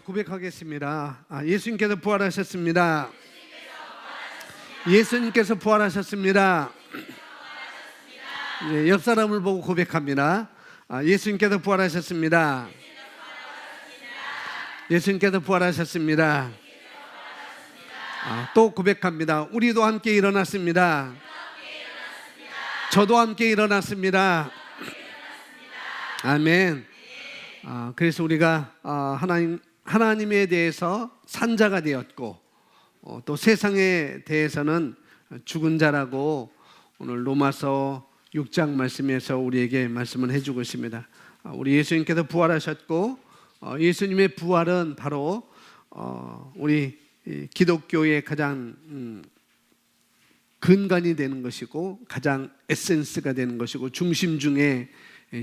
고백하겠습니다. 예수님께서 부활하셨습니다. 예수님께서 부활하셨습니다. 옆 사람을 보고 고백합니다. 예수님께서 부활하셨습니다. 예수님께서 부활하셨습니다. 또 고백합니다. 우리도 함께 일어났습니다. 저도 함께 일어났습니다. 아멘. 그래서 우리가 하나님에 대해서 산자가 되었고 또 세상에 대해서는 죽은 자라고 오늘 로마서 6장 말씀에서 우리에게 말씀을 해주고 있습니다. 우리 예수님께서 부활하셨고 예수님의 부활은 바로 우리 기독교의 가장 근간이 되는 것이고 가장 에센스가 되는 것이고 중심 중에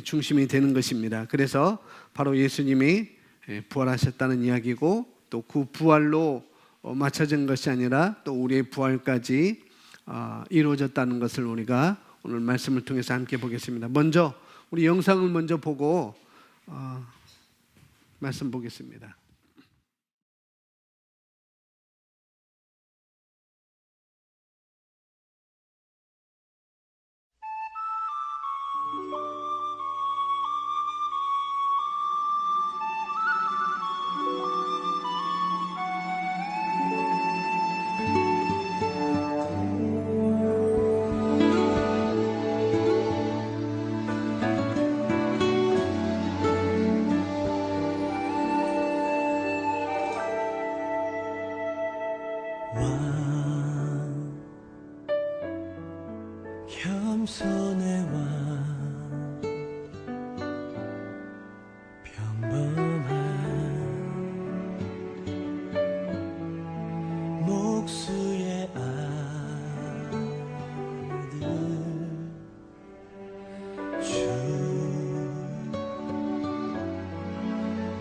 중심이 되는 것입니다. 그래서 바로 예수님이 부활하셨다는 이야기고 또 그 부활로 맞춰진 것이 아니라 또 우리의 부활까지 이루어졌다는 것을 우리가 오늘 말씀을 통해서 함께 보겠습니다. 먼저 우리 영상을 먼저 보고 말씀 보겠습니다. 겸손의 왕 평범한 목수의 아들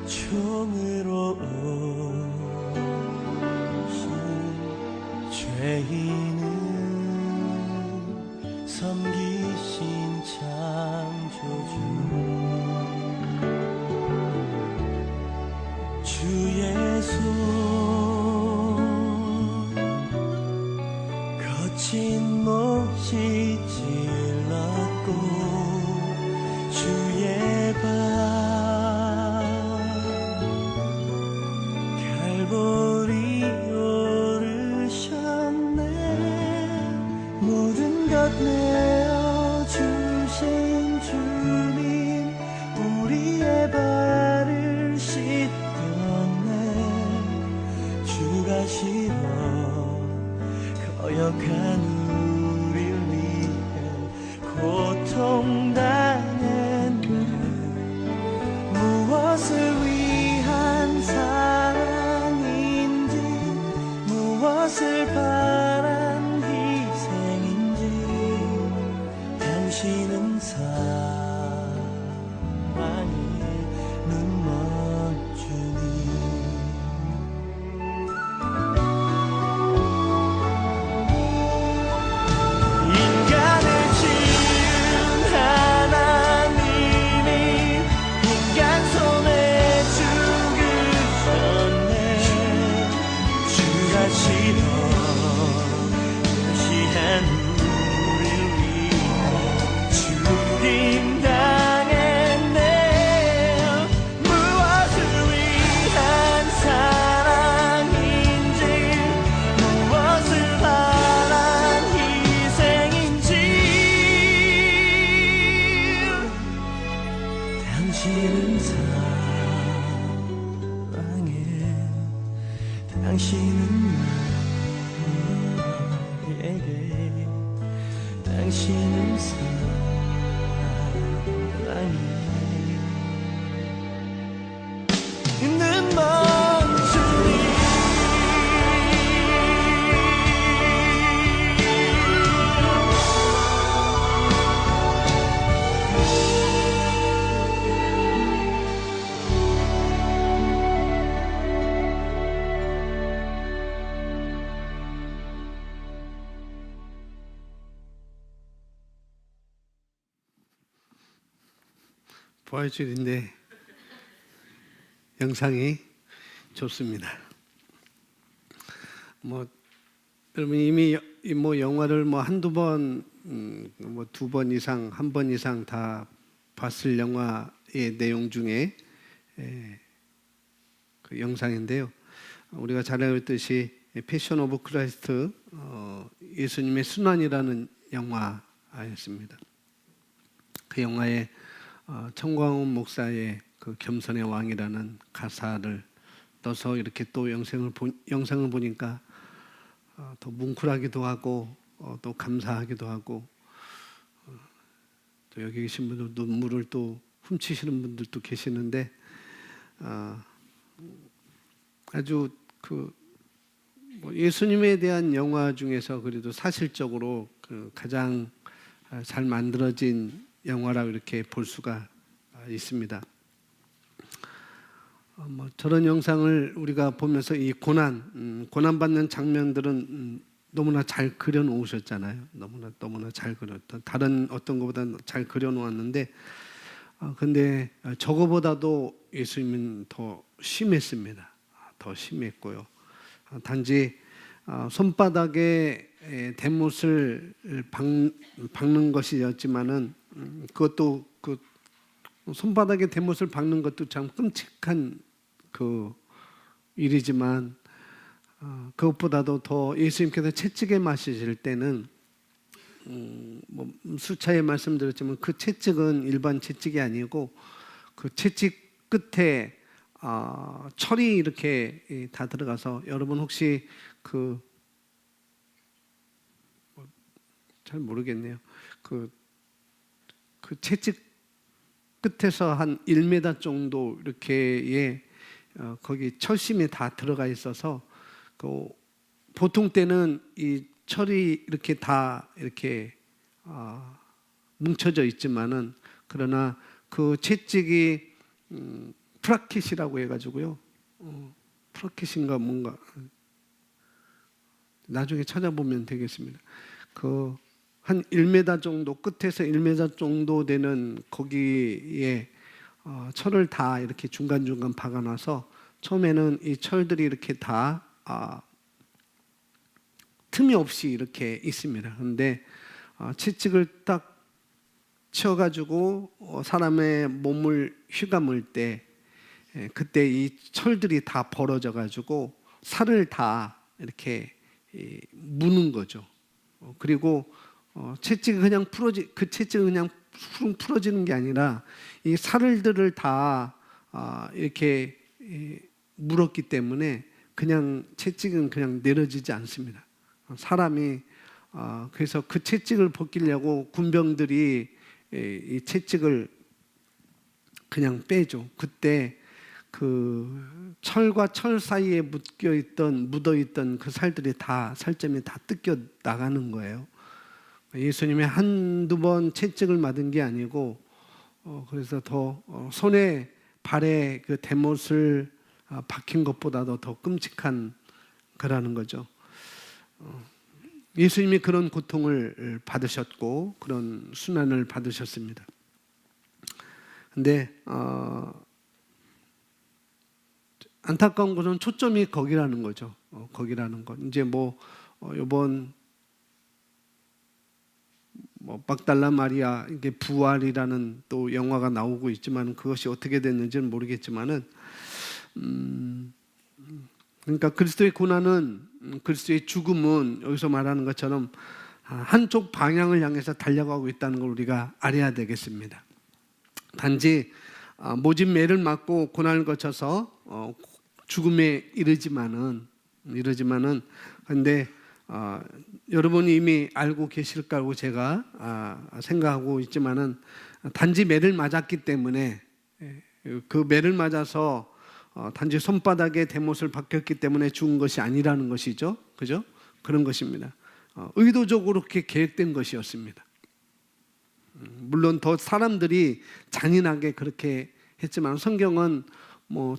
종으로 오신 죄인을 섬기신 창조주 주의 손 거친 몫이 찔렀고 주의 발 갈보리 오르셨네 모든 것 내어주신 주님 우리의 발을 씻겼네 주가 싫어 거역한 우릴 위해 고통당했네 무엇을 위한 사랑인지 무엇을 바란 희생인지 당신은 사랑의 눈먼 주님 인간을 지은 하나님이 인간 손에 죽으셨네 주가 싫어 무시한 우릴 위해 죽임 당했네 무엇을 위한 사랑인지 무엇을 바란 희생인지 당신은 사랑해 당신은 나에게 당신은 사랑해 눈먼 주님 부활주일인데 영상이 좋습니다. 여러분 이미 영화를 한두 번, 두 번 이상, 한 번 이상 다 봤을 영화의 내용 중에 그 영상인데요. 우리가 잘 알고 있듯이 패션 오브 크라이스트, 예수님의 순환이라는 영화였습니다. 그 영화에 청광훈 목사의 그 겸손의 왕이라는 가사를 넣어서 이렇게 또 영상을 보니까 더 뭉클하기도 하고 또 감사하기도 하고 또 여기 계신 분들 눈물을 또 훔치시는 분들도 계시는데 아주 예수님에 대한 영화 중에서 그래도 사실적으로 가장 잘 만들어진 영화라고 이렇게 볼 수가 있습니다. 저런 영상을 우리가 보면서 이 고난받는 장면들은 너무나 잘 그려놓으셨잖아요. 너무나 잘 그렸던 다른 어떤 것보다 잘 그려놓았는데, 근데 저거보다도 예수님은 더 심했습니다. 더 심했고요. 단지 손바닥에 대못을 박는 것이었지만은 그것도 손바닥에 대못을 박는 것도 참 끔찍한 그 일이지만 그것보다도 더 예수님께서 채찍에 맞으실 때는 수차례 말씀드렸지만 그 채찍은 일반 채찍이 아니고 그 채찍 끝에 철이 이렇게 다 들어가서 여러분 혹시 잘 모르겠네요. 그 채찍 끝에서 한 1m 정도 이렇게의 거기 철심이 다 들어가 있어서 보통 때는 이 철이 이렇게 다 이렇게 뭉쳐져 있지만은 그러나 그 채찍이 프라켓이라고 해가지고요. 프라켓인가 뭔가 나중에 찾아보면 되겠습니다. 한 1m 정도 끝에서 1m 정도 되는 거기에 철을 다 이렇게 중간중간 박아놔서 처음에는 이 철들이 이렇게 다 틈이 없이 이렇게 있습니다. 그런데 채찍을 딱 쳐가지고 사람의 몸을 휘감을 때 그때 이 철들이 다 벌어져가지고 살을 다 이렇게 무는 거죠. 그리고 채찍이 그냥 그 채찍은 그냥 푸릉 풀어지는 게 아니라 이 살들을 다 이렇게 물었기 때문에 그냥 채찍은 그냥 내려지지 않습니다. 사람이 그래서 그 채찍을 벗기려고 군병들이 이 채찍을 그냥 빼죠. 그때 그 철과 철 사이에 묻어있던 그 살들이 다 살점이 다 뜯겨 나가는 거예요. 예수님이 한두 번 채찍을 맞은 게 아니고 그래서 더 손에 발에 그 대못을 박힌 것보다도 더 끔찍한 거라는 거죠. 예수님이 그런 고통을 받으셨고 그런 순환을 받으셨습니다. 근데 안타까운 것은 초점이 거기라는 거죠. 거기라는 것. 이제 이번 막달라 마리아 이게 부활이라는 또 영화가 나오고 있지만 그것이 어떻게 됐는지는 모르겠지만은 그러니까 그리스도의 고난은 그리스도의 죽음은 여기서 말하는 것처럼 한쪽 방향을 향해서 달려가고 있다는 걸 우리가 알아야 되겠습니다. 단지 모진 매를 맞고 고난을 거쳐서 죽음에 이르지만은 근데 여러분이 이미 알고 계실 거라고 제가 생각하고 있지만은 단지 매를 맞았기 때문에 그 매를 맞아서 단지 손바닥에 대못을 박혔기 때문에 죽은 것이 아니라는 것이죠. 그죠? 그런 것입니다. 의도적으로 그렇게 계획된 것이었습니다. 물론 더 사람들이 잔인하게 그렇게 했지만 성경은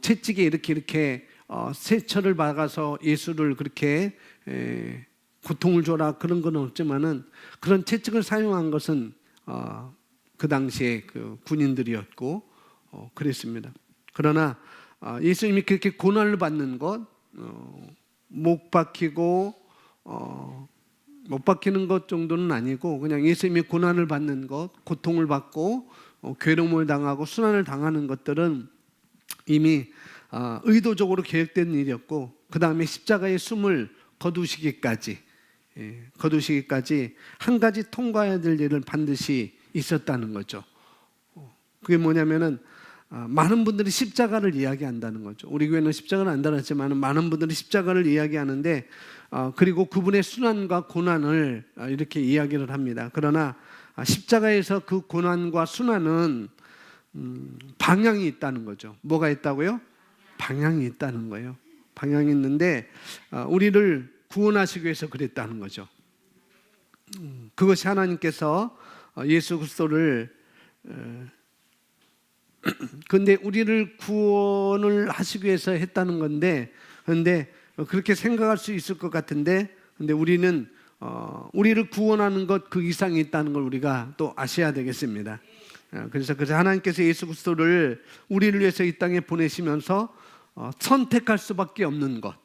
채찍에 이렇게 세철을 박아서 예수를 그렇게 고통을 줘라 그런 건 없지만은 그런 채찍을 사용한 것은 그 당시에 그 군인들이었고 그랬습니다. 그러나 예수님이 그렇게 고난을 받는 것, 못 박히고 못 박히는 것 정도는 아니고 그냥 예수님이 고난을 받는 것, 고통을 받고 괴로움을 당하고 순환을 당하는 것들은 이미 의도적으로 계획된 일이었고, 그 다음에 십자가의 숨을 거두시기까지 한 가지 통과해야 될 일을 반드시 있었다는 거죠. 그게 뭐냐면은 많은 분들이 십자가를 이야기한다는 거죠. 우리 교회는 십자가를 안 달았지만 많은 분들이 십자가를 이야기하는데 그리고 그분의 순환과 고난을 이렇게 이야기를 합니다. 그러나 십자가에서 그 고난과 순환은 방향이 있다는 거죠. 뭐가 있다고요? 방향이 있다는 거예요. 방향이 있는데 우리를 구원하시기 위해서 그랬다는 거죠. 그것이 하나님께서 예수 그리스도를 근데 우리를 구원을 하시기 위해서 했다는 건데, 그런데 그렇게 생각할 수 있을 것 같은데, 근데 우리는 우리를 구원하는 것 그 이상이 있다는 걸 우리가 또 아셔야 되겠습니다. 그래서 하나님께서 예수 그리스도를 우리를 위해서 이 땅에 보내시면서 선택할 수밖에 없는 것,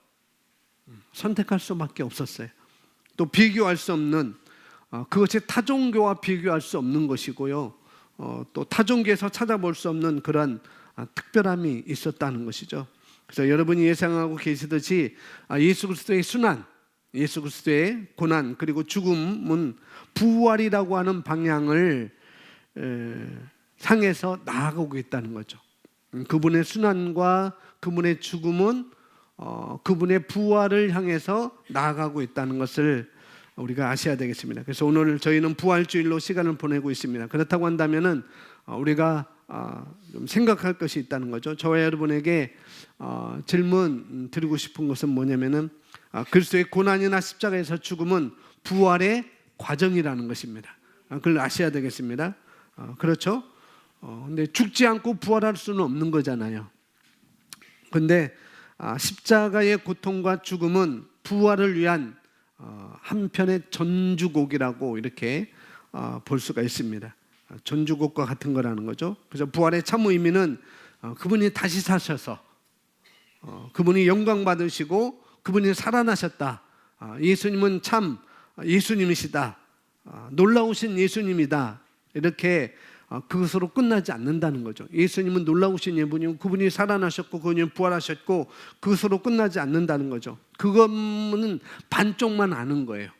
선택할 수밖에 없었어요. 또 비교할 수 없는, 그것이 타종교와 비교할 수 없는 것이고요. 또 타종교에서 찾아볼 수 없는 그런 특별함이 있었다는 것이죠. 그래서 여러분이 예상하고 계시듯이 예수 그리스도의 순환, 예수 그리스도의 고난 그리고 죽음은 부활이라고 하는 방향을 향해서 나아가고 있다는 거죠. 그분의 순환과 그분의 죽음은 그분의 부활을 향해서 나아가고 있다는 것을 우리가 아셔야 되겠습니다. 그래서 오늘 저희는 부활주일로 시간을 보내고 있습니다. 그렇다고 한다면은 우리가 좀 생각할 것이 있다는 거죠. 저와 여러분에게 질문 드리고 싶은 것은 뭐냐면은 그리스도의 고난이나 십자가에서 죽음은 부활의 과정이라는 것입니다. 그걸 아셔야 되겠습니다. 그렇죠? 근데 죽지 않고 부활할 수는 없는 거잖아요. 근데 십자가의 고통과 죽음은 부활을 위한 한편의 전주곡이라고 이렇게 볼 수가 있습니다. 전주곡과 같은 거라는 거죠. 그래서 부활의 참 의미는 그분이 다시 사셔서 그분이 영광 받으시고 그분이 살아나셨다. 예수님은 참 예수님이시다. 놀라우신 예수님이다. 이렇게 그것으로 끝나지 않는다는 거죠. 예수님은 놀라우신 예분이고 그분이 살아나셨고 그분이 부활하셨고 그것으로 끝나지 않는다는 거죠. 그거는 반쪽만 아는 거예요.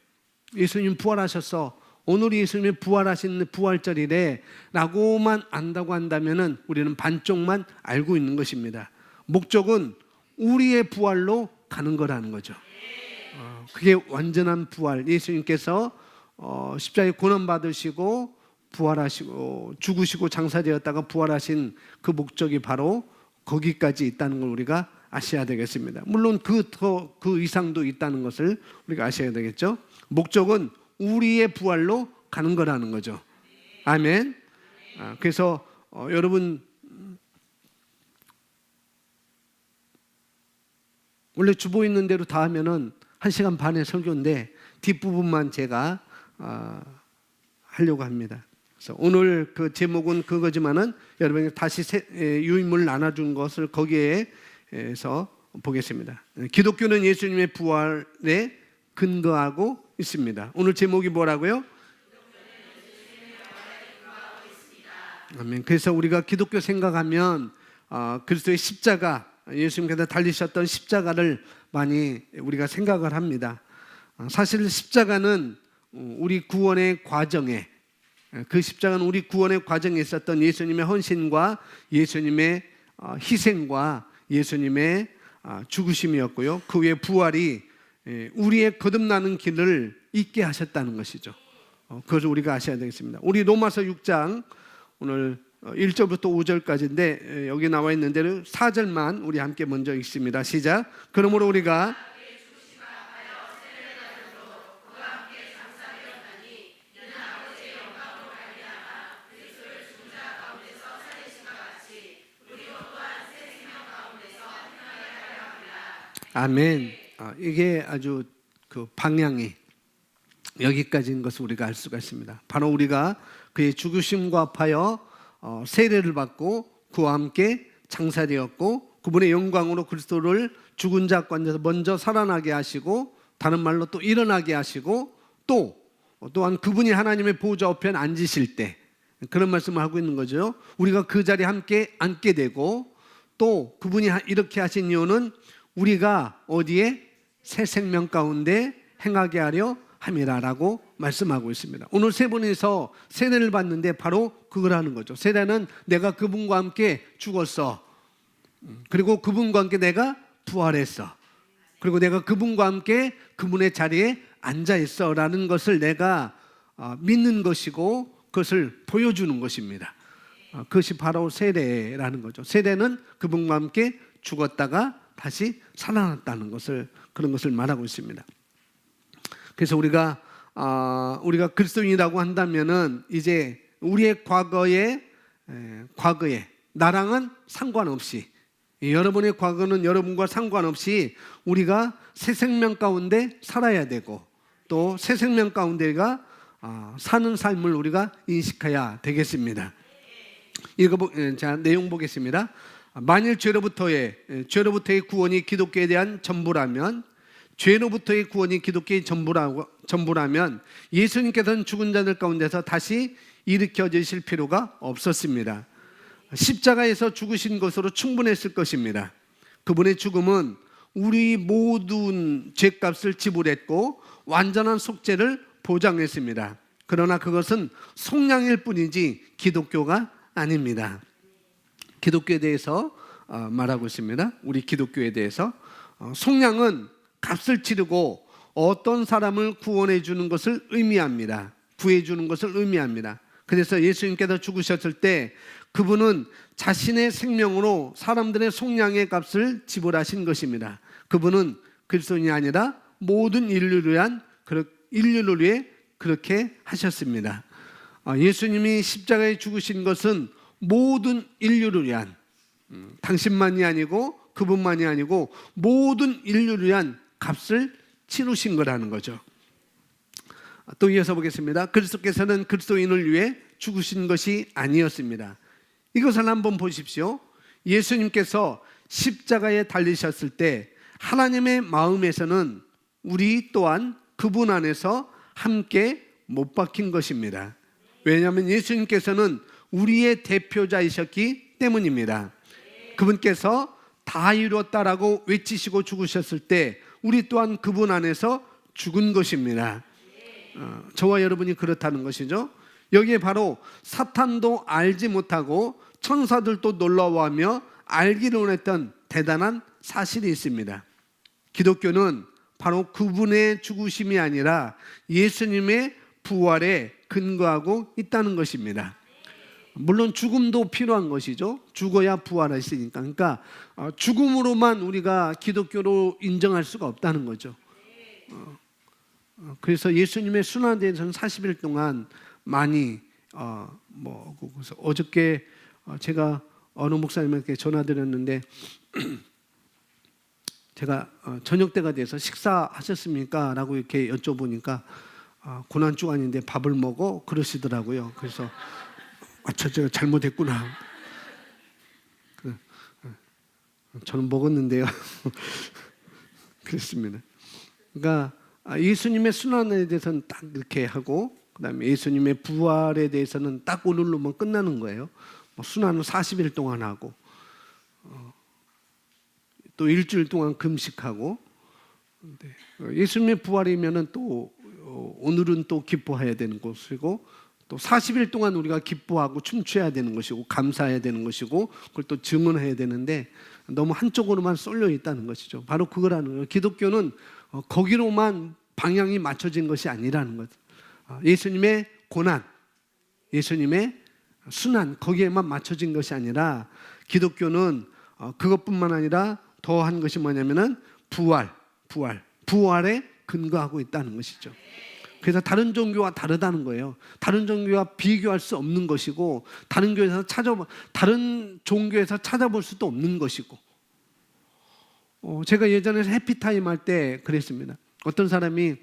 예수님 부활하셔서 오늘이 예수님이 부활하신 부활절이래 라고만 안다고 한다면 우리는 반쪽만 알고 있는 것입니다. 목적은 우리의 부활로 가는 거라는 거죠. 그게 완전한 부활. 예수님께서 십자가에 고난받으시고 부활하시고 죽으시고 장사되었다가 부활하신 그 목적이 바로 거기까지 있다는 걸 우리가 아셔야 되겠습니다. 물론 그 이상도 있다는 것을 우리가 아셔야 되겠죠. 목적은 우리의 부활로 가는 거라는 거죠. 아멘. 그래서 여러분 원래 주보 있는 대로 다 하면은 1시간 반의 설교인데 뒷부분만 제가 하려고 합니다. 그래서 오늘 그 제목은 그거지만은 여러분이 다시 유인물 나눠준 것을 거기에서 보겠습니다. 기독교는 예수님의 부활에 근거하고 있습니다. 오늘 제목이 뭐라고요? 아멘. 그래서 우리가 기독교 생각하면 그리스도의 십자가, 예수님께서 달리셨던 십자가를 많이 우리가 생각을 합니다. 사실 십자가는 우리 구원의 과정에, 그 십자가는 우리 구원의 과정에 있었던 예수님의 헌신과 예수님의 희생과 예수님의 죽으심이었고요. 그 후에 부활이 우리의 거듭나는 길을 있게 하셨다는 것이죠. 그것을 우리가 아셔야 되겠습니다. 우리 로마서 6장 오늘 1절부터 5절까지인데 여기 나와 있는 대로 4절만 우리 함께 먼저 읽습니다. 시작. 그러므로 우리가 아멘. 이게 아주 그 방향이 여기까지인 것을 우리가 알 수가 있습니다. 바로 우리가 그의 죽으심과 합하여 세례를 받고 그와 함께 장사되었고 그분의 영광으로 그리스도를 죽은 자 가운데서 먼저 살아나게 하시고 다른 말로 또 일어나게 하시고 또한 그분이 하나님의 보좌 우편 앉으실 때 그런 말씀을 하고 있는 거죠. 우리가 그 자리에 함께 앉게 되고 또 그분이 이렇게 하신 이유는 우리가 어디에 새 생명 가운데 행하게 하려 함이라라고 말씀하고 있습니다. 오늘 세 분이서 세례를 받는데 바로 그걸 하는 거죠. 세례는 내가 그분과 함께 죽었어. 그리고 그분과 함께 내가 부활했어. 그리고 내가 그분과 함께 그분의 자리에 앉아 있어라는 것을 내가 믿는 것이고 그것을 보여주는 것입니다. 그것이 바로 세례라는 거죠. 세례는 그분과 함께 죽었다가 다시 살아났다는 것을 그런 것을 말하고 있습니다. 그래서 우리가 그리스도인이라고 한다면은 이제 우리의 과거에 나랑은 상관없이 여러분의 과거는 여러분과 상관없이 우리가 새 생명 가운데 살아야 되고 또 새 생명 가운데가 사는 삶을 우리가 인식해야 되겠습니다. 자, 내용 보겠습니다. 만일 죄로부터의 구원이 기독교에 대한 전부라면 죄로부터의 구원이 기독교의 전부라면 예수님께서는 죽은 자들 가운데서 다시 일으켜지실 필요가 없었습니다. 십자가에서 죽으신 것으로 충분했을 것입니다. 그분의 죽음은 우리 모든 죄값을 지불했고 완전한 속죄를 보장했습니다. 그러나 그것은 속량일 뿐이지 기독교가 아닙니다. 기독교에 대해서 말하고 있습니다. 우리 기독교에 대해서 속량은 값을 치르고 어떤 사람을 구원해 주는 것을 의미합니다. 구해 주는 것을 의미합니다. 그래서 예수님께서 죽으셨을 때 그분은 자신의 생명으로 사람들의 속량의 값을 지불하신 것입니다. 그분은 그리스도인이 아니라 모든 인류를 위해 그렇게 하셨습니다. 예수님이 십자가에 죽으신 것은 모든 인류를 위한 당신만이 아니고 그분만이 아니고 모든 인류를 위한 값을 치르신 거라는 거죠. 또 이어서 보겠습니다. 그리스도께서는 그리스도인을 위해 죽으신 것이 아니었습니다. 이것을 한번 보십시오. 예수님께서 십자가에 달리셨을 때 하나님의 마음에서는 우리 또한 그분 안에서 함께 못 박힌 것입니다. 왜냐하면 예수님께서는 우리의 대표자이셨기 때문입니다. 그분께서 다 이루었다라고 외치시고 죽으셨을 때 우리 또한 그분 안에서 죽은 것입니다. 저와 여러분이 그렇다는 것이죠. 여기에 바로 사탄도 알지 못하고 천사들도 놀라워하며 알기를 원했던 대단한 사실이 있습니다. 기독교는 바로 그분의 죽으심이 아니라 예수님의 부활에 근거하고 있다는 것입니다. 물론 죽음도 필요한 것이죠. 죽어야 부활할 수 있으니까. 그러니까 죽음으로만 우리가 기독교로 인정할 수가 없다는 거죠. 그래서 예수님의 순환에 대해서는 40일 동안 많이 그래서 어저께 제가 어느 목사님에게 전화드렸는데 제가 저녁 때가 돼서 식사하셨습니까? 라고 이렇게 여쭤보니까 고난 주간인데 밥을 먹어? 그러시더라고요. 그래서 제가 잘못했구나. 저는 먹었는데요. 그렇습니다. 그러니까 예수님의 순환에 대해서는 딱 이렇게 하고 그다음에 예수님의 부활에 대해서는 딱 오늘로만 끝나는 거예요. 순환은 40일 동안 하고 또 일주일 동안 금식하고 예수님의 부활이면은 또 오늘은 또 기뻐해야 되는 것이고 또 40일 동안 우리가 기뻐하고 춤춰야 되는 것이고 감사해야 되는 것이고 그걸 또 증언해야 되는데 너무 한쪽으로만 쏠려 있다는 것이죠. 바로 그거라는 거예요. 기독교는 거기로만 방향이 맞춰진 것이 아니라는 것. 예수님의 고난, 예수님의 순환 거기에만 맞춰진 것이 아니라 기독교는 그것뿐만 아니라 더한 것이 뭐냐면은 부활에 근거하고 있다는 것이죠. 그래서 다른 종교와 다르다는 거예요. 다른 종교와 비교할 수 없는 것이고 다른 종교에서 찾아볼 수도 없는 것이고 제가 예전에 해피타임 할 때 그랬습니다. 어떤 사람이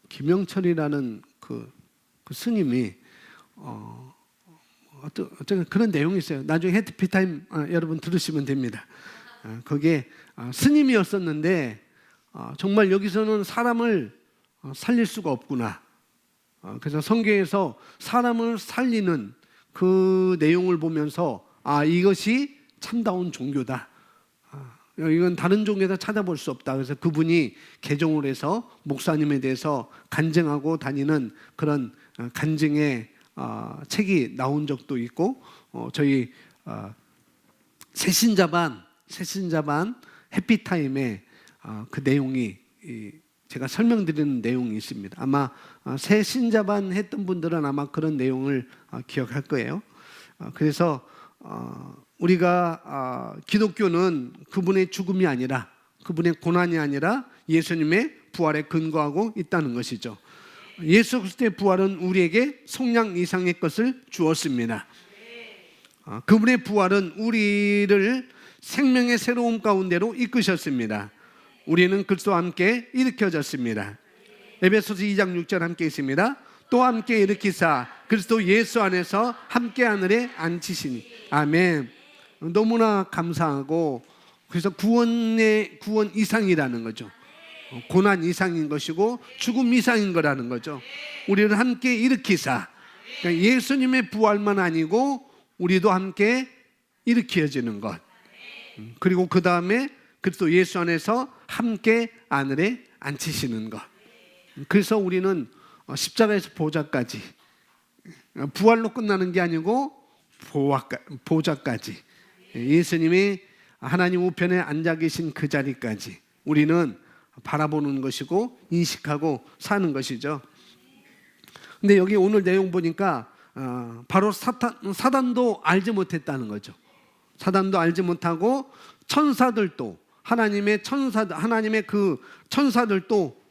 김영철이라는 그 스님이 어떤 그런 내용이 있어요. 나중에 해피타임 여러분 들으시면 됩니다. 거기에 스님이었었는데 정말 여기서는 사람을 살릴 수가 없구나. 그래서 성경에서 사람을 살리는 그 내용을 보면서 이것이 참다운 종교다. 이건 다른 종교에서 찾아볼 수 없다. 그래서 그분이 개종을 해서 목사님에 대해서 간증하고 다니는 그런 간증의 책이 나온 적도 있고, 저희 새신자반 해피타임에 그 내용이 제가 설명드리는 내용이 있습니다. 아마 새신자반 했던 분들은 아마 그런 내용을 기억할 거예요. 그래서 우리가 기독교는 그분의 죽음이 아니라, 그분의 고난이 아니라 예수님의 부활에 근거하고 있다는 것이죠. 예수 그리스도의 부활은 우리에게 속량 이상의 것을 주었습니다. 그분의 부활은 우리를 생명의 새로움 가운데로 이끄셨습니다. 우리는 그리스도와 함께 일으켜졌습니다. 에베소서 2장 6절 함께 있습니다. 또 함께 일으키사 그리스도 예수 안에서 함께 하늘에 앉히시니. 아멘. 너무나 감사하고, 그래서 구원 이상이라는 거죠. 고난 이상인 것이고 죽음 이상인 거라는 거죠. 우리를 함께 일으키사, 그러니까 예수님의 부활만 아니고 우리도 함께 일으켜지는 것. 그리고 그 다음에 그리스도 예수 안에서 함께 하늘에 앉히시는 것. 그래서 우리는 십자가에서 보좌까지, 부활로 끝나는 게 아니고 보좌까지, 예수님이 하나님 우편에 앉아 계신 그 자리까지 우리는 바라보는 것이고 인식하고 사는 것이죠. 근데 여기 오늘 내용 보니까 바로 사단도 알지 못했다는 거죠. 사단도 알지 못하고 천사들도, 하나님의 그 천사들도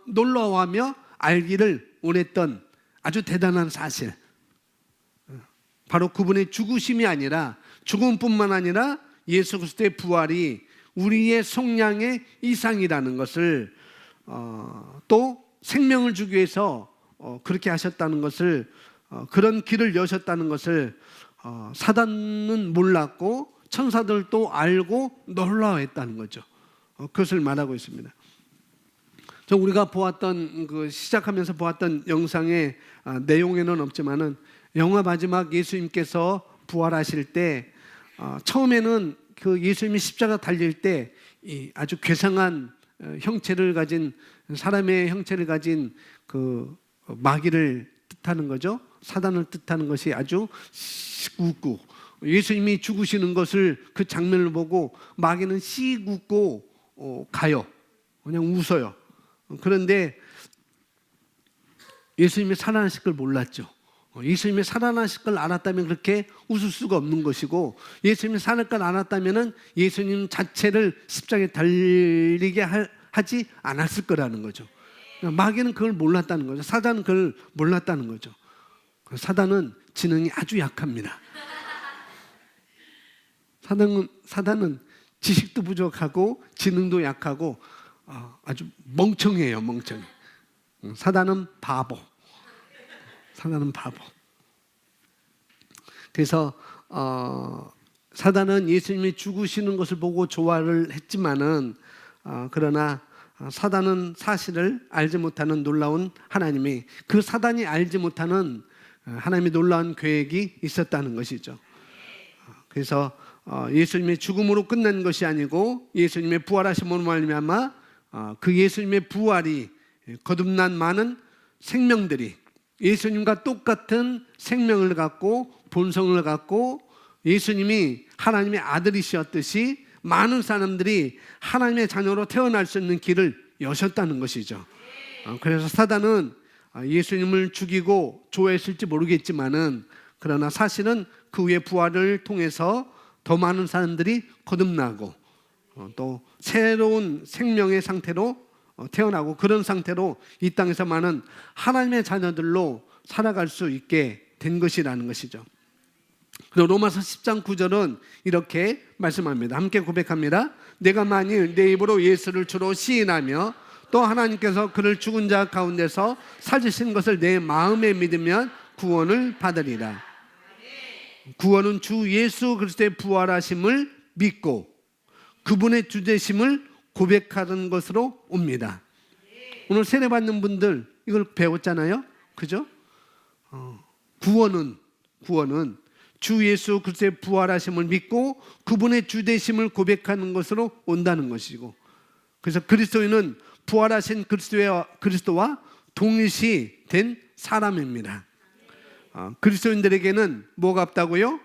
놀라워하며 알기를 원했던 아주 대단한 사실, 바로 그분의 죽으심이 아니라, 죽음뿐만 아니라 예수 그리스도의 부활이 우리의 속량의 이상이라는 것을, 또 생명을 주기 위해서 그렇게 하셨다는 것을, 그런 길을 여셨다는 것을 사단은 몰랐고 천사들도 알고 놀라워했다는 거죠. 그것을 말하고 있습니다. 우리가 보았던, 시작하면서 보았던 영상의 내용에는 없지만은, 영화 마지막 예수님께서 부활하실 때 처음에는 그 예수님이 십자가 달릴 때 아주 괴상한 형체를 가진, 사람의 형체를 가진 그 마귀를 뜻하는 거죠. 사단을 뜻하는 것이 아주 웃고, 예수님이 죽으시는 것을, 그 장면을 보고 마귀는 씩 웃고 가요. 그냥 웃어요. 그런데 예수님이 살아나실 걸 몰랐죠. 예수님이 살아나실 걸 알았다면 그렇게 웃을 수가 없는 것이고, 예수님이 살아날 걸 알았다면 예수님 자체를 십자가에 달리게 하지 않았을 거라는 거죠. 마귀는 그걸 몰랐다는 거죠. 사단은 그걸 몰랐다는 거죠. 사단은 지능이 아주 약합니다. 사단은 지식도 부족하고 지능도 약하고 아주 멍청해요. 멍청해. 사단은 바보. 그래서 사단은 예수님이 죽으시는 것을 보고 좋아를 했지만은, 그러나 사단은 사실을 알지 못하는 놀라운 하나님이, 그 사단이 알지 못하는 하나님의 놀라운 계획이 있었다는 것이죠. 그래서 예수님의 죽음으로 끝난 것이 아니고 예수님의 부활하심으로 말미암아 그 예수님의 부활이 거듭난 많은 생명들이 예수님과 똑같은 생명을 갖고 본성을 갖고 예수님이 하나님의 아들이셨듯이 많은 사람들이 하나님의 자녀로 태어날 수 있는 길을 여셨다는 것이죠. 그래서 사단은 예수님을 죽이고 좋아했을지 모르겠지만은, 그러나 사실은 그 후에 부활을 통해서 더 많은 사람들이 거듭나고 또 새로운 생명의 상태로 태어나고, 그런 상태로 이 땅에서 많은 하나님의 자녀들로 살아갈 수 있게 된 것이라는 것이죠. 그리고 로마서 10장 9절은 이렇게 말씀합니다. 함께 고백합니다. 내가 만일 내 입으로 예수를 주로 시인하며 또 하나님께서 그를 죽은 자 가운데서 살리신 것을 내 마음에 믿으면 구원을 받으리라. 구원은 주 예수 그리스도의 부활하심을 믿고 그분의 주되심을 고백하는 것으로 옵니다. 오늘 세례 받는 분들 이걸 배웠잖아요. 그죠? 구원은 주 예수 그리스도의 부활하심을 믿고 그분의 주되심을 고백하는 것으로 온다는 것이고, 그래서 그리스도인은 부활하신 그리스도와 동일시된 사람입니다. 그리스도인들에게는 뭐가 없다고요?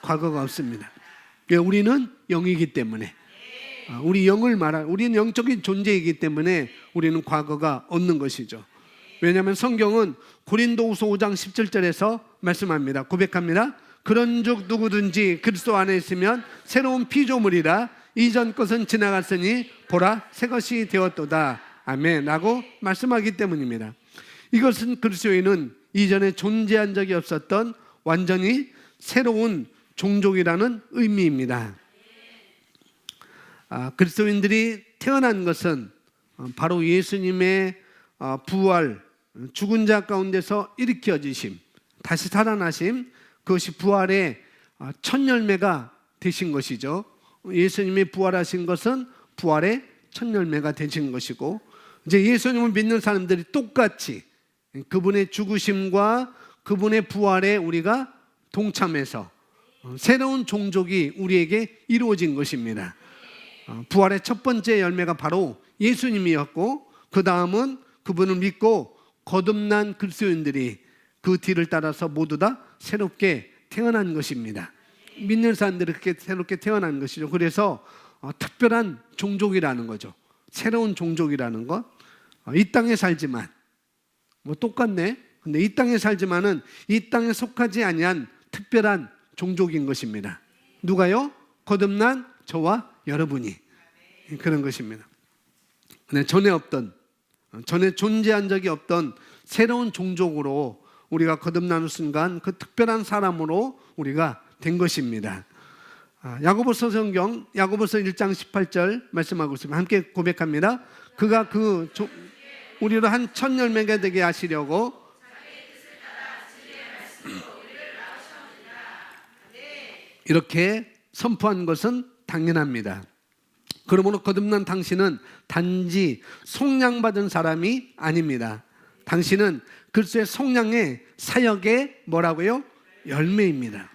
과거가 없습니다. 우리는 영이기 때문에, 우리는 영적인 존재이기 때문에 우리는 과거가 없는 것이죠. 왜냐하면 성경은 고린도후서 5장 17절에서 말씀합니다. 고백합니다. 그런즉 누구든지 그리스도 안에 있으면 새로운 피조물이라 이전 것은 지나갔으니 보라 새 것이 되었도다. 아멘 라고 말씀하기 때문입니다. 이것은 그리스도인은 이전에 존재한 적이 없었던 완전히 새로운 종족이라는 의미입니다. 그리스도인들이 태어난 것은 바로 예수님의 부활, 죽은 자 가운데서 일으켜지심, 다시 살아나심, 그것이 부활의 첫 열매가 되신 것이죠. 예수님이 부활하신 것은 부활의 첫 열매가 되신 것이고, 이제 예수님을 믿는 사람들이 똑같이 그분의 죽으심과 그분의 부활에 우리가 동참해서 새로운 종족이 우리에게 이루어진 것입니다. 부활의 첫 번째 열매가 바로 예수님이었고, 그 다음은 그분을 믿고 거듭난 그리스도인들이 그 뒤를 따라서 모두 다 새롭게 태어난 것입니다. 믿는 사람들이 그렇게 새롭게 태어난 것이죠. 그래서 특별한 종족이라는 거죠. 새로운 종족이라는 것. 이 땅에 살지만 뭐 똑같네. 근데 이 땅에 살지만은 이 땅에 속하지 아니한 특별한 종족인 것입니다. 누가요? 거듭난 저와 여러분이 그런 것입니다. 전에 존재한 적이 없던 새로운 종족으로 우리가 거듭나는 순간 그 특별한 사람으로 우리가 된 것입니다. 야고보서 성경 야고보서 1장 18절 말씀하고 있습니다. 함께 고백합니다. 그가 우리로 한 첫 열매가 되게 하시려고 이렇게 선포한 것은 당연합니다. 그러므로 거듭난 당신은 단지 속량받은 사람이 아닙니다. 당신은 그리스도의 속량의 사역의 뭐라고요? 열매입니다.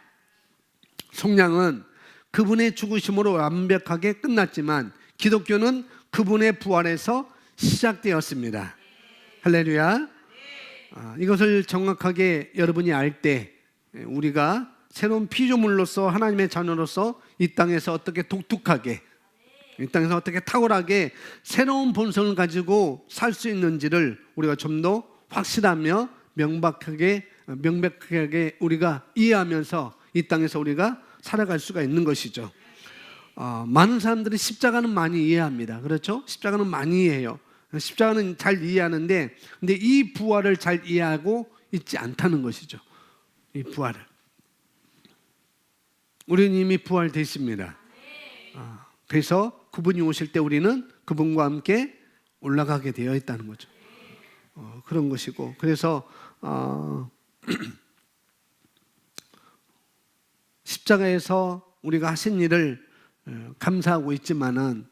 속량은 그분의 죽으심으로 완벽하게 끝났지만 기독교는 그분의 부활에서 시작되었습니다. 할렐루야. 이것을 정확하게 여러분이 알 때 우리가 새로운 피조물로서 하나님의 자녀로서 이 땅에서 어떻게 독특하게, 이 땅에서 어떻게 탁월하게 새로운 본성을 가지고 살 수 있는지를 우리가 좀 더 확실하며 명백하게 우리가 이해하면서 이 땅에서 우리가 살아갈 수가 있는 것이죠. 많은 사람들이 십자가는 많이 이해합니다. 그렇죠? 십자가는 많이 이해해요. 십자가는 잘 이해하는데, 근데 이 부활을 잘 이해하고 있지 않다는 것이죠. 이 부활을. 우리는 이미 부활됐습니다. 그래서 그분이 오실 때 우리는 그분과 함께 올라가게 되어 있다는 거죠. 그런 것이고, 그래서 십자가에서 우리가 하신 일을 감사하고 있지만은,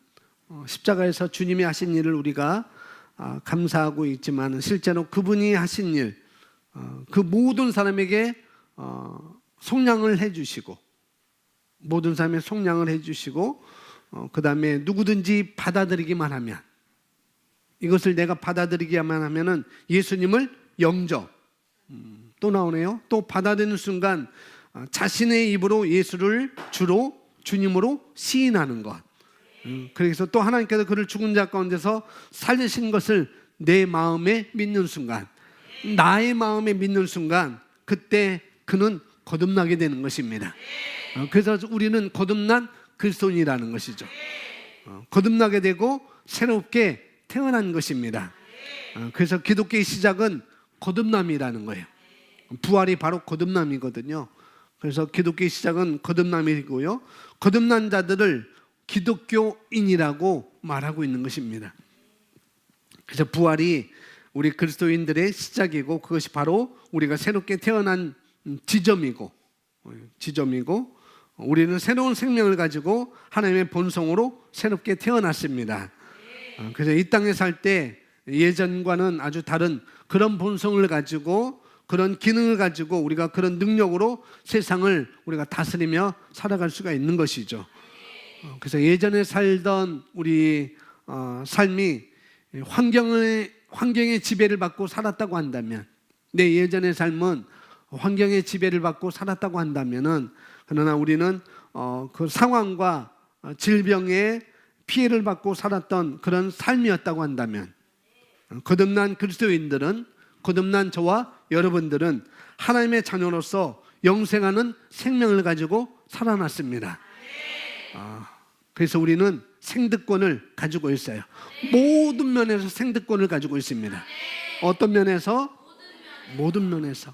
십자가에서 주님이 하신 일을 우리가 감사하고 있지만은 실제로 그분이 하신 일, 그 모든 사람에게 속량을 해주시고, 모든 사람의 속량을 해주시고, 그 다음에 누구든지 받아들이기만 하면, 이것을 내가 받아들이기만 하면은 예수님을 영접, 또 나오네요. 또 받아들이는 순간 자신의 입으로 예수를 주로 주님으로 시인하는 것. 그래서 또 하나님께서 그를 죽은 자 가운데서 살리신 것을 내 마음에 믿는 순간, 나의 마음에 믿는 순간, 그때 그는 거듭나게 되는 것입니다. 그래서 우리는 거듭난 그리스도인이라는 것이죠. 거듭나게 되고 새롭게 태어난 것입니다. 그래서 기독교의 시작은 거듭남이라는 거예요. 부활이 바로 거듭남이거든요. 그래서 기독교의 시작은 거듭남이고요. 거듭난 자들을 기독교인이라고 말하고 있는 것입니다. 그래서 부활이 우리 그리스도인들의 시작이고 그것이 바로 우리가 새롭게 태어난 지점이고 우리는 새로운 생명을 가지고 하나님의 본성으로 새롭게 태어났습니다. 그래서 이 땅에 살 때 예전과는 아주 다른 그런 본성을 가지고 그런 기능을 가지고 우리가 그런 능력으로 세상을 우리가 다스리며 살아갈 수가 있는 것이죠. 그래서 예전에 살던 우리 삶이 환경의 지배를 받고 살았다고 한다면, 내 예전의 삶은 환경의 지배를 받고 살았다고 한다면은, 그러나 우리는 그 상황과 질병의 피해를 받고 살았던 그런 삶이었다고 한다면, 거듭난 그리스도인들은, 거듭난 저와 여러분들은 하나님의 자녀로서 영생하는 생명을 가지고 살아났습니다. 그래서 우리는 생득권을 가지고 있어요. 모든 면에서 생득권을 가지고 있습니다. 어떤 면에서? 모든 면에서.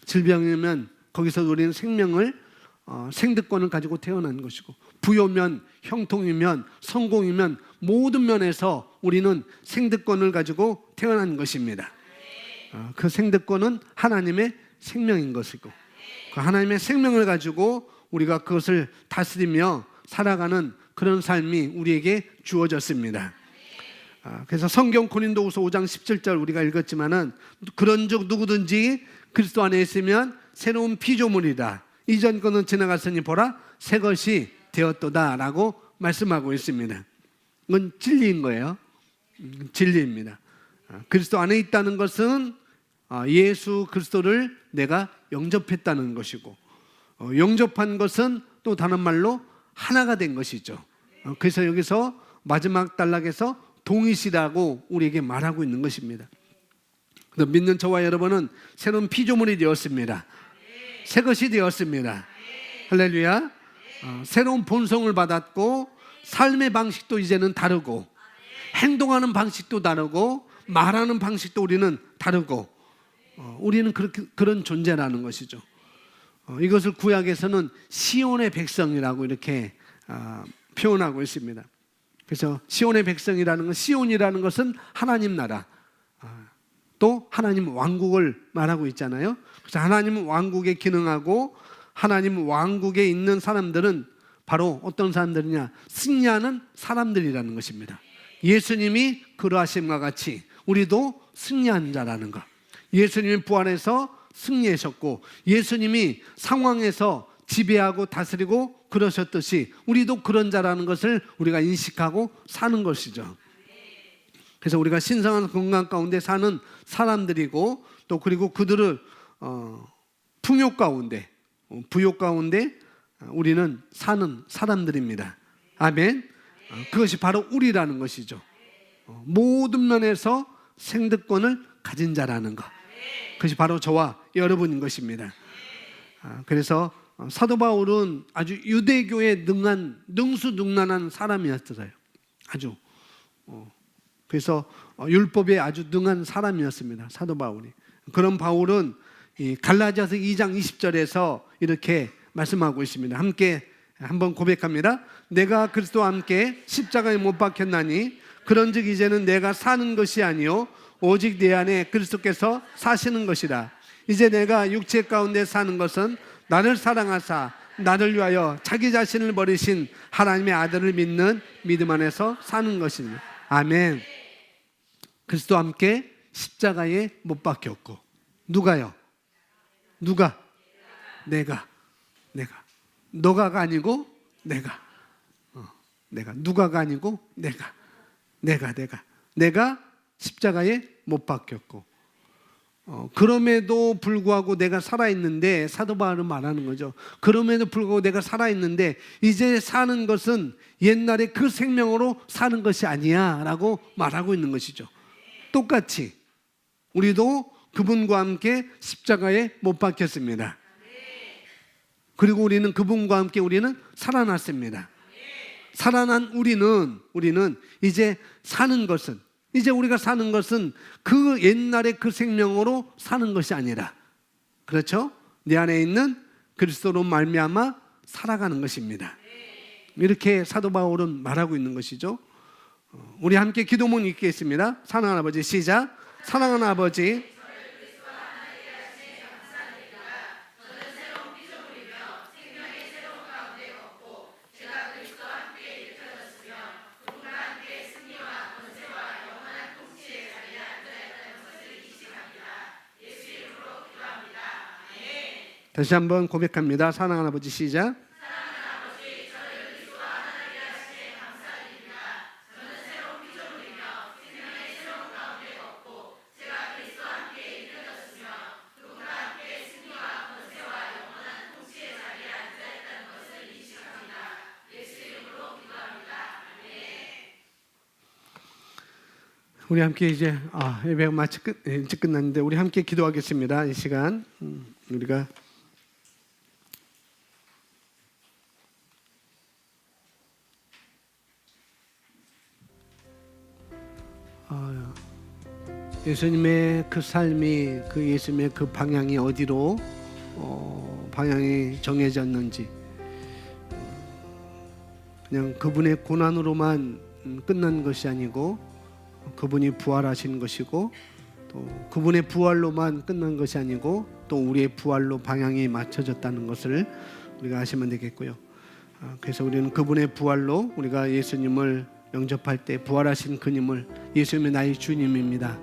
질병이면 거기서 우리는 생득권을 가지고 태어난 것이고, 부요면, 형통이면, 성공이면 모든 면에서 우리는 생득권을 가지고 태어난 것입니다. 그 생득권은 하나님의 생명인 것이고, 그 하나님의 생명을 가지고 우리가 그것을 다스리며 살아가는 그런 삶이 우리에게 주어졌습니다. 그래서 성경 고린도후서 5장 17절 우리가 읽었지만은, 그런즉 누구든지 그리스도 안에 있으면 새로운 피조물이다. 이전 것은 지나갔으니 보라 새 것이 되었도다라고 말씀하고 있습니다. 이건 진리인 거예요. 진리입니다. 그리스도 안에 있다는 것은 예수 그리스도를 내가 영접했다는 것이고, 영접한 것은 또 다른 말로 하나가 된 것이죠. 그래서 여기서 마지막 단락에서 동일시라고 우리에게 말하고 있는 것입니다. 믿는 저와 여러분은 새로운 피조물이 되었습니다. 새 것이 되었습니다. 할렐루야. 새로운 본성을 받았고, 삶의 방식도 이제는 다르고, 행동하는 방식도 다르고, 말하는 방식도 우리는 다르고, 우리는 그런 존재라는 것이죠. 이것을 구약에서는 시온의 백성이라고 이렇게 표현하고 있습니다. 그래서 시온의 백성이라는 건, 시온이라는 것은 하나님 나라, 또 하나님 왕국을 말하고 있잖아요. 그래서 하나님 왕국에 기능하고 하나님 왕국에 있는 사람들은 바로 어떤 사람들이냐? 승리하는 사람들이라는 것입니다. 예수님이 그러하심과 같이 우리도 승리한 자라는 것. 예수님이 부활해서 승리하셨고, 예수님이 상황에서 지배하고 다스리고 그러셨듯이 우리도 그런 자라는 것을 우리가 인식하고 사는 것이죠. 그래서 우리가 신성한 건강 가운데 사는 사람들이고, 또 그리고 그들을 풍요 가운데, 부요 가운데 우리는 사는 사람들입니다. 아멘. 그것이 바로 우리라는 것이죠. 모든 면에서 생득권을 가진 자라는 것, 그것이 바로 저와 여러분인 것입니다. 그래서 사도 바울은 아주 유대교에 능수능란한 사람이었어요. 아주. 그래서 율법에 아주 능한 사람이었습니다. 사도 바울이. 그런 바울은 이 갈라디아서 2장 20절에서 이렇게 말씀하고 있습니다. 함께 한번 고백합니다. 내가 그리스도와 함께 십자가에 못 박혔나니 그런즉 이제는 내가 사는 것이 아니요 오직 내 안에 그리스도께서 사시는 것이라. 이제 내가 육체 가운데 사는 것은 나를 사랑하사 나를 위하여 자기 자신을 버리신 하나님의 아들을 믿는 믿음 안에서 사는 것입니다. 아멘. 그리스도와 함께 십자가에 못 박혔고, 누가요? 누가? 내가. 너가가 아니고 내가. 누가가 아니고 내가 십자가에 못 박혔고, 그럼에도 불구하고 내가 살아있는데, 사도 바울은 말하는 거죠. 그럼에도 불구하고 내가 살아있는데 이제 사는 것은 옛날에 그 생명으로 사는 것이 아니야 라고 말하고 있는 것이죠. 똑같이 우리도 그분과 함께 십자가에 못 박혔습니다. 그리고 우리는 그분과 함께 우리는 살아났습니다. 살아난 우리는 이제 사는 것은, 이제 우리가 사는 것은 그 옛날의 그 생명으로 사는 것이 아니라, 그렇죠? 내 안에 있는 그리스도로 말미암아 살아가는 것입니다. 이렇게 사도 바울은 말하고 있는 것이죠. 우리 함께 기도문 읽겠습니다. 사랑하는 아버지, 시작. 사랑하는 아버지, 다시 한번 고백합니다. 사랑하는 아버지, 시작. 우리 함께 이제 예배가 마치 일찍 끝났는데 우리 함께 기도하겠습니다. 이 시간 우리가 예수님의 그 삶이, 그 예수님의 그 방향이 어디로 방향이 정해졌는지, 그냥 그분의 고난으로만 끝난 것이 아니고 그분이 부활하신 것이고, 또 그분의 부활로만 끝난 것이 아니고 또 우리의 부활로 방향이 맞춰졌다는 것을 우리가 아시면 되겠고요. 그래서 우리는 그분의 부활로 우리가 예수님을 영접할 때 부활하신 그님을 예수님이 나의 주님입니다.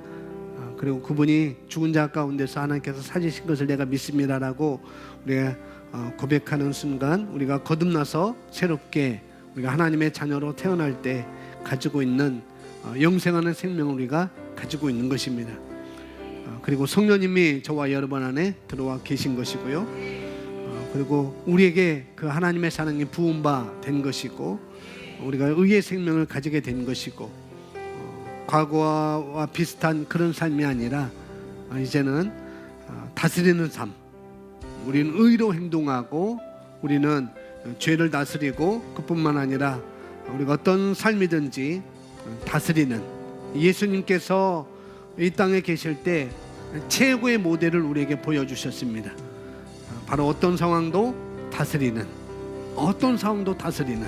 그리고 그분이 죽은 자 가운데서 하나님께서 찾으신 것을 내가 믿습니다라고 우리가 고백하는 순간 우리가 거듭나서 새롭게 우리가 하나님의 자녀로 태어날 때 가지고 있는 영생하는 생명을 우리가 가지고 있는 것입니다. 그리고 성령님이 저와 여러분 안에 들어와 계신 것이고요. 그리고 우리에게 그 하나님의 사랑이 부은 바 된 것이고, 우리가 의의 생명을 가지게 된 것이고, 과거와 비슷한 그런 삶이 아니라 이제는 다스리는 삶, 우리는 의로 행동하고 우리는 죄를 다스리고, 그뿐만 아니라 우리가 어떤 삶이든지 다스리는, 예수님께서 이 땅에 계실 때 최고의 모델을 우리에게 보여주셨습니다. 바로 어떤 상황도 다스리는, 어떤 상황도 다스리는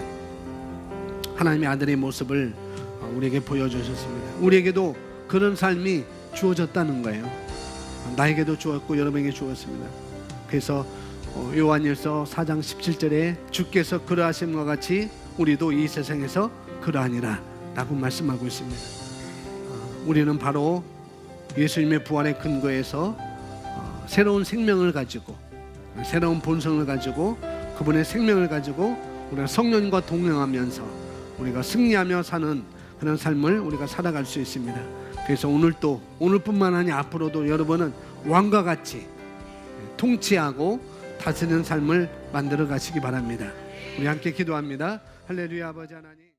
하나님의 아들의 모습을 우리에게 보여주셨습니다. 우리에게도 그런 삶이 주어졌다는 거예요. 나에게도 주었고 여러분에게 주었습니다. 그래서 요한일서 4장 17절에 주께서 그러하심과 같이 우리도 이 세상에서 그러하니라 라고 말씀하고 있습니다. 우리는 바로 예수님의 부활의 근거에서 새로운 생명을 가지고, 새로운 본성을 가지고, 그분의 생명을 가지고 우리가 성령과 동행하면서 우리가 승리하며 사는 그런 삶을 우리가 살아갈 수 있습니다. 그래서 오늘도, 오늘뿐만 아니라 앞으로도 여러분은 왕과 같이 통치하고 다스리는 삶을 만들어 가시기 바랍니다. 우리 함께 기도합니다. 할렐루야. 아버지 하나님.